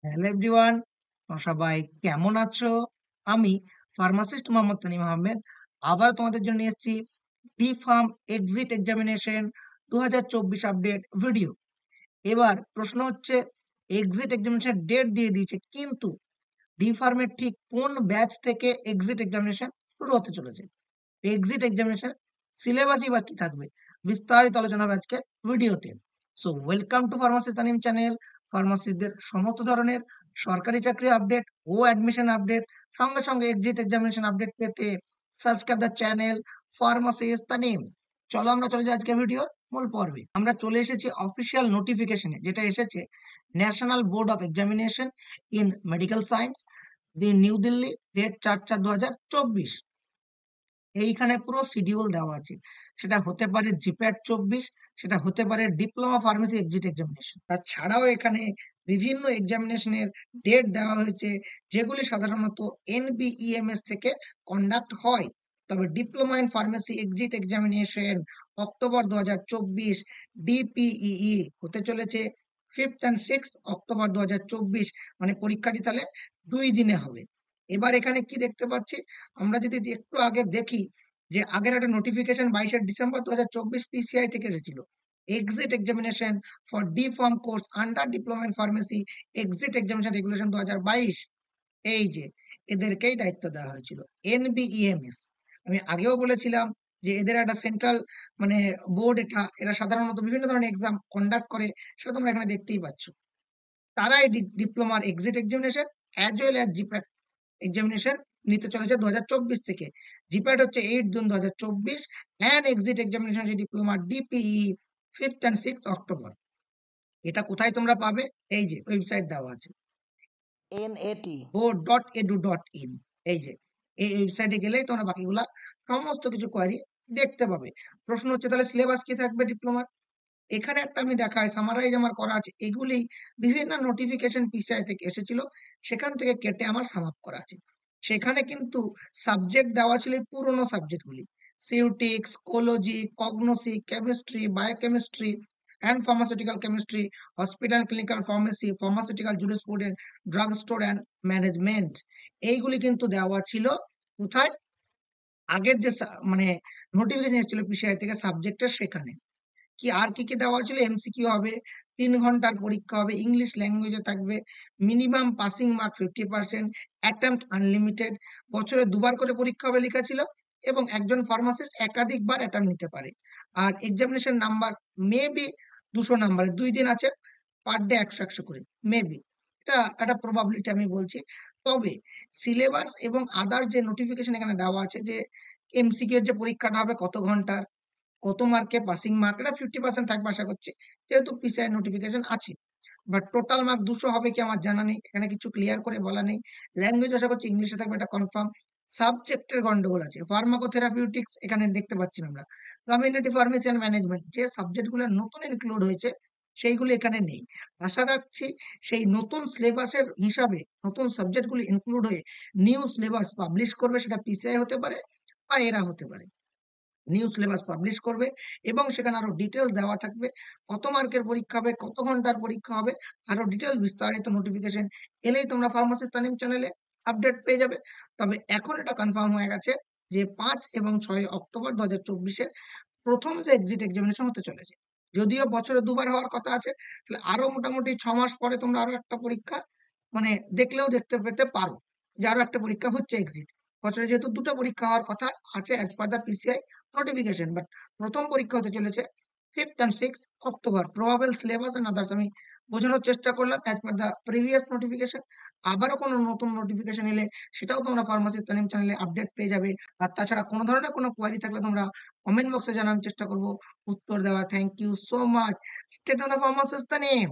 Hello everyone, তোমরা সবাই কেমন আছো? আমি ফার্মাসিস্ট মোহাম্মদ তানিম আহমেদ আবার তোমাদের জন্য নিয়ে এসেছি D farm exit examination 2024 update video. এবার প্রশ্ন হচ্ছে, এক্সিট এক্সামিনেশন ডেট দিয়ে দিয়েছে, কিন্তু ডি ফার্মের ঠিক কোন ব্যাচ থেকে এক্সিট এক্সামিনেশন শুরু হতে চলেছে? এক্সিট এক্সামিনেশন সিলেবাসই বা কি থাকবে, বিস্তারিত আলোচনা হবে আজকে ভিডিওতে। So welcome to pharmacy Tanim channel. ফার্মাসিস্টদের সমস্ত ধরনের সরকারি চাকরি আপডেট ও অ্যাডমিশন আপডেট, সঙ্গে সঙ্গে এক্সিট এক্সামিনেশন আপডেট পেতে subscribe the channel pharmacist Tanim. চলো আমরা চলে যাই আজকে ভিডিওর মূল পর্বে। আমরা চলে এসেছি অফিসিয়াল নোটিফিকেশনে, যেটা এসেছে national board of examination in medical science, the new Delhi, date 4/4/2024। এইখানে পুরো শিডিউল দেওয়া আছে। সেটা হতে পারে জিপ্যাট 24, সেটা হতে পারে ডিপ্লোমা ফার্মেসি এক্সিট এক্সামিনেশন। তাছাড়াও এখানে বিভিন্ন এক্সামিনেশনের ডেট দেওয়া হয়েছে, যেগুলি সাধারণত এনবিইএমএস থেকে কন্ডাক্ট হয়। তবে diploma in pharmacy exit examination October 2024, ডিপিইই হতে চলেছে 5th and 6th অক্টোবর 2024। মানে পরীক্ষাটি তাহলে 2 দিনে হবে। এবার এখানে কি দেখতে পাচ্ছি, আমরা যদি একটু আগে দেখি, যে আগের একটা নোটিফিকেশন 22শে ডিসেম্বর 2024 পিসিআই থেকে এসেছিল, exit examination for D farm course under diploma in pharmacy exit examination regulation 2022। এই যে এদেরকেই দায়িত্ব দেওয়া হয়েছিল, এনবিইএমএস। আমি আগেও বলেছিলাম যে এদের একটা সেন্ট্রাল মানে বোর্ড, এরা সাধারণত বিভিন্ন ধরনের এক্সাম কন্ডাক্ট করে, সেটা তোমরা এখানে দেখতেই পাচ্ছ। তারাই ডিপ্লোমার exit examination as well as GPAT examination নিতে চলেছে 2024 থেকে। জিপ্যাট হচ্ছে 8 জুন 2024, অ্যান্ড এক্সিট এক্সামিনেশন হচ্ছে diploma DPE 5th and 6th October. এটা কোথায় তোমরা পাবে? এই যে ওয়েবসাইট দেওয়া আছে, nat.board.edu.in। এই যে এই ওয়েবসাইটে গেলেই তোমরা বাকিগুলা সমস্ত কিছু কোয়ারি দেখতে পাবে। প্রশ্ন হচ্ছে, তাহলে সিলেবাস কি থাকবে ডিপ্লোমার? এখানে একটা আমি দেখাই, সামারাইজ আমার করা আছে। এগুলি বিভিন্ন নোটিফিকেশন পিসিআই থেকে এসেছিল, সেখান থেকে কেটে আমার সাম আপ করা আছে। সেখানে কিন্তু সাবজেক্ট দেওয়া ছিল এই পুরোনো সাবজেক্টগুলি: সিউটিক্স, কোলজি, কগনোসি, chemistry, biochemistry and pharmaceutical chemistry, hospital clinical pharmacy, pharmaceutical jurisprudence, drug store and management. এইগুলি কিন্তু দেওয়া ছিল কোথায়? আগের যে মানে নোটিফিকেশন এসেছিল পিসিআই থেকে সাবজেক্টের, সেখানে। কি আর কি কি দেওয়া ছিল? এমসিকিউ হবে, 3 ঘন্টার পরীক্ষা হবে, ইংলিশ ল্যাঙ্গুয়েজে থাকবে, minimum passing mark 50%, attempt unlimited, বছরে 2বার করে পরীক্ষা হবে লেখা ছিল, এবং একজন ফার্মাসিস্ট একাধিকবার অ্যাটেম্পট নিতে পারে। আর এক্সামিনেশন নাম্বার মেবি 200 নাম্বারের, 2 দিন আছে, পার ডে 100 করে মেবি। এটা একটা প্রবাবিলিটি আমি বলছি। তবে সিলেবাস এবং আদার যে নোটিফিকেশন এখানে দেওয়া আছে, যে এমসিকিউ এর যে পরীক্ষাটা হবে কত ঘন্টার, কত মার্কে পাসিং মার্ক, এটা 50% থাকবে আশা করছি, যেহেতু পিসিআই নোটিফিকেশন আছে। বাট টোটাল মার্ক 200 হবে কি আমার জানা নেই, এখানে কিছু ক্লিয়ার করে বলা নেই। ল্যাঙ্গুয়েজ আশা করছি ইংলিশে থাকবে, এটা কনফার্ম। সাবজেক্টের গন্ডগোল আছে, ফার্মাকোথেরাপিউটিক্স এখানে দেখতে পাচ্ছি না আমরা। কমিউনিটি ফার্মেসি অ্যান্ড ম্যানেজমেন্ট, যে সাবজেক্টগুলো নতুন ইনক্লুড হয়েছে সেইগুলো এখানে নেই। আশা রাখছি সেই নতুন সিলেবাসের হিসাবে নতুন সাবজেক্টগুলি ইনক্লুড হয়ে নিউ সিলেবাস পাবলিশ করবে, সেটা পিসিআই হতে পারে বা এরা হতে পারে। নিউ সিলেবাস পাবলিশ করবে এবং সেখানে আরো ডিটেলস দেওয়া থাকবে, কত মার্কের পরীক্ষা হবে, কত ঘন্টার পরীক্ষা হবে, আরো ডিটেলস বিস্তারিত নোটিফিকেশন এলেই তোমরা ফার্মাসিস্ট তালিম চ্যানেলে আপডেট পেয়ে যাবে। তবে এখন এটা কনফার্ম হয়ে গেছে যে 5 এবং 6 অক্টোবর 2024 প্রথম যে এক্সিট এক্সামিনেশন হতে চলেছে। যদিও বছরে 2বার হওয়ার কথা আছে, তাহলে আরো মোটামুটি 6 মাস পরে তোমরা আরো একটা পরীক্ষা মানে দেখলেও দেখতে পেতে পারো, যে আরো একটা পরীক্ষা হচ্ছে এক্সিট। বছরে যেহেতু 2টা পরীক্ষা হওয়ার কথা আছে as per the PCI notification, but প্রথম পরীক্ষা হতে চলেছে 5th and 6th October. Probable syllabus and others আমি বোঝানোর চেষ্টা করলাম as per the previous notification. আবারও কোনো নতুন নোটিফিকেশন এলে সেটাও তোমরা ফার্মাসিস্ট তালিম চ্যানেলে আপডেট পেয়ে যাবে। আর তাছাড়া কোনো ধরনের কোনো কোয়ারি থাকলে তোমরা কমেন্ট বক্সে জানানোর চেষ্টা করবো উত্তর দেওয়া। Thank you so much. Stay tuned for pharmacist তালিম।